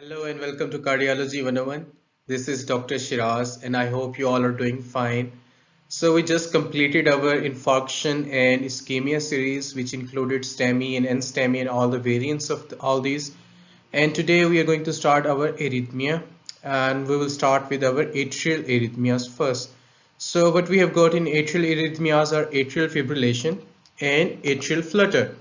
Hello and welcome to Cardiology 101. This is Dr. Shiraz and I hope you all are doing fine. So we just completed our infarction and ischemia series which included STEMI and NSTEMI and all the variants of all these. And today we are going to start our arrhythmia and we will start with our atrial arrhythmias first. So what we have got in atrial arrhythmias are atrial fibrillation and atrial flutter.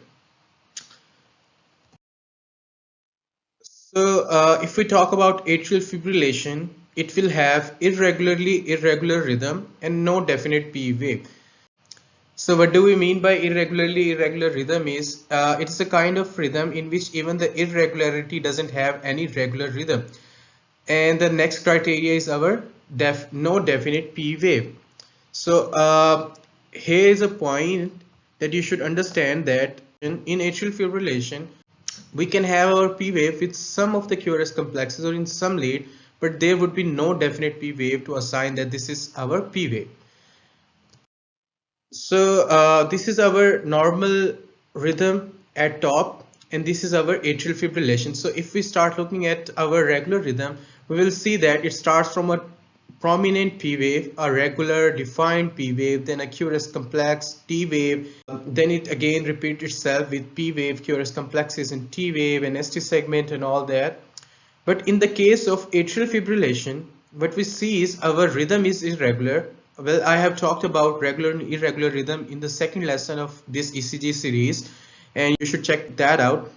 So if we talk about atrial fibrillation, it will have irregular rhythm and no definite P wave. So what do we mean by irregular rhythm is it's a kind of rhythm in which even the irregularity doesn't have any regular rhythm. And the next criteria is our no definite P wave. So here is a point that you should understand that in atrial fibrillation, we can have our P wave with some of the QRS complexes or in some lead, but there would be no definite P wave to assign that this is our P wave. So this is our normal rhythm at top and this is our atrial fibrillation. So if we start looking at our regular rhythm, we will see that it starts from a prominent P wave, a regular defined P wave, then a QRS complex T wave, then it again repeats itself with P wave, QRS complexes and T wave and ST segment and all that. But in the case of atrial fibrillation, what we see is our rhythm is irregular. Well, I have talked about regular and irregular rhythm in the second lesson of this ECG series, and you should check that out.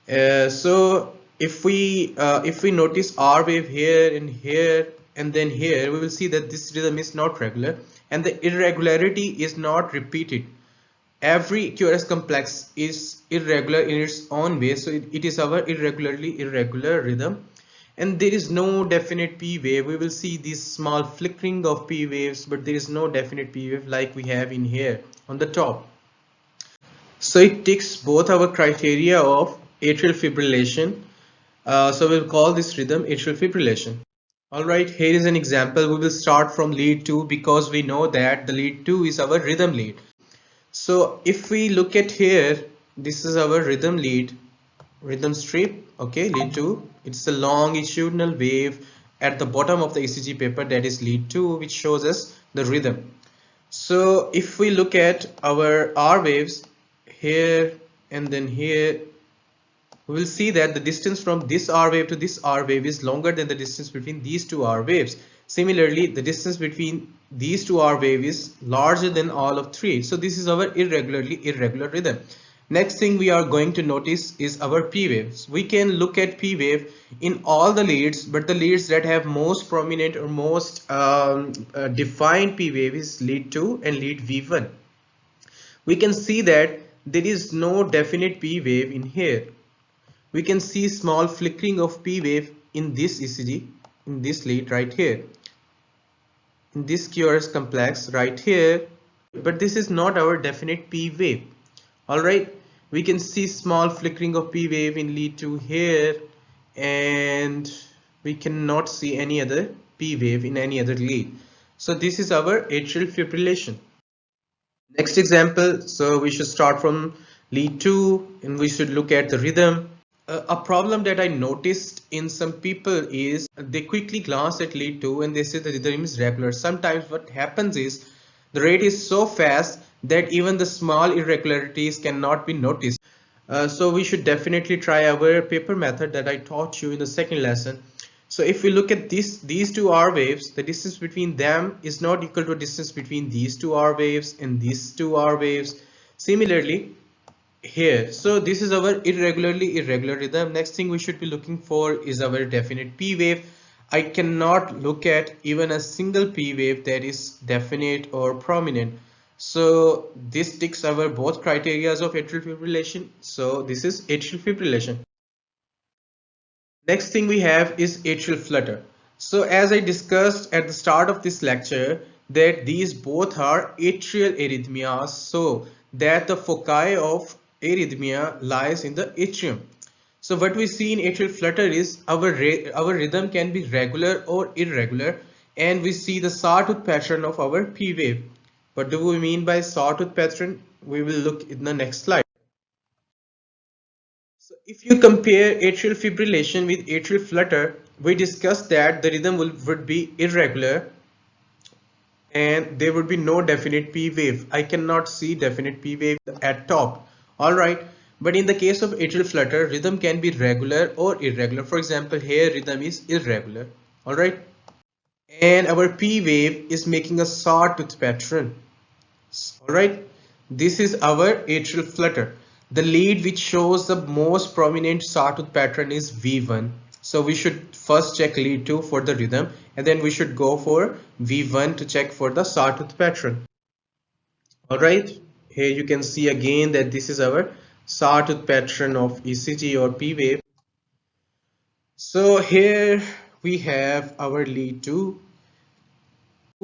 So if we notice R wave here and then here, we will see that this rhythm is not regular and the irregularity is not repeated. Every QRS complex is irregular in its own way, so it is our irregular rhythm. And there is no definite P wave. We will see this small flickering of P waves, but there is no definite P wave like we have in here on the top. So it ticks both our criteria of atrial fibrillation. So we'll call this rhythm atrial fibrillation. All right, here is an example. We will start from lead 2 because we know that the lead 2 is our rhythm lead. So if we look at here, this is our rhythm lead, rhythm strip, okay, lead 2. It's a longitudinal wave at the bottom of the ECG paper, that is lead 2, which shows us the rhythm. So if we look at our R waves here and then here, we will see that the distance from this R wave to this R wave is longer than the distance between these two R waves. Similarly, the distance between these two R waves is larger than all of 3. So this is our irregular rhythm. Next thing we are going to notice is our P waves. We can look at P wave in all the leads, but the leads that have most prominent or most defined P wave is lead 2 and lead V1. We can see that there is no definite P wave in here. We can see small flickering of P wave in this ECG, in this lead right here, in this QRS complex right here, but this is not our definite P wave. Alright, we can see small flickering of P wave in lead 2 here, and we cannot see any other P wave in any other lead. So this is our atrial fibrillation. Next example, so we should start from lead 2 and we should look at the rhythm. A problem that I noticed in some people is they quickly glance at lead 2 and they say that the rhythm is regular. Sometimes what happens is the rate is so fast that even the small irregularities cannot be noticed. So we should definitely try our paper method that I taught you in the second lesson. So if we look at these two R waves, the distance between them is not equal to distance between these two R waves and these two R waves. Similarly, here, so this is our irregular rhythm. Next thing we should be looking for is our definite P wave. I cannot look at even a single P wave that is definite or prominent. So this ticks our both criteria of atrial fibrillation. So this is atrial fibrillation. Next thing we have is atrial flutter. So as I discussed at the start of this lecture, that these both are atrial arrhythmias, so that the foci of arrhythmia lies in the atrium. So what we see in atrial flutter is our rhythm can be regular or irregular, and we see the sawtooth pattern of our P wave. What do we mean by sawtooth pattern? We will look in the next slide. So If you compare atrial fibrillation with atrial flutter, we discussed that the rhythm would be irregular and there would be no definite P wave. I cannot see definite P wave at top. Alright, but in the case of atrial flutter, rhythm can be regular or irregular. For example, here rhythm is irregular. Alright, and our P wave is making a sawtooth pattern. Alright, this is our atrial flutter. The lead which shows the most prominent sawtooth pattern is V1. So we should first check lead 2 for the rhythm and then we should go for V1 to check for the sawtooth pattern. Alright, here you can see again that this is our sawtooth pattern of ECG or P wave. So here we have our lead 2.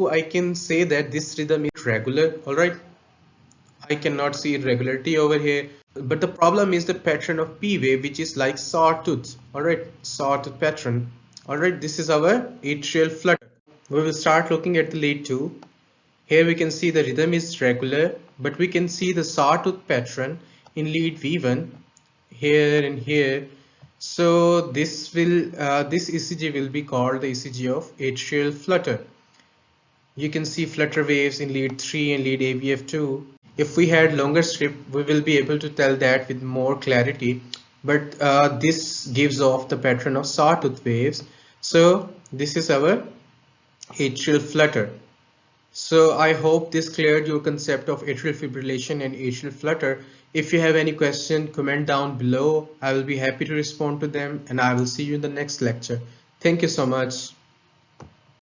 I can say that this rhythm is regular. Alright, I cannot see irregularity over here, but the problem is the pattern of P wave, which is like sawtooth. Alright, sawtooth pattern. Alright, this is our atrial flutter. We will start looking at the lead 2. Here we can see the rhythm is regular, but we can see the sawtooth pattern in lead V1 here and here. So this ECG will be called the ECG of atrial flutter. You can see flutter waves in lead 3 and lead AVF2. If we had longer strip, we will be able to tell that with more clarity, but this gives off the pattern of sawtooth waves. So this is our atrial flutter. So I hope this cleared your concept of atrial fibrillation and atrial flutter. If you have any question, comment down below. I will be happy to respond to them, and I will see you in the next lecture. Thank you so much.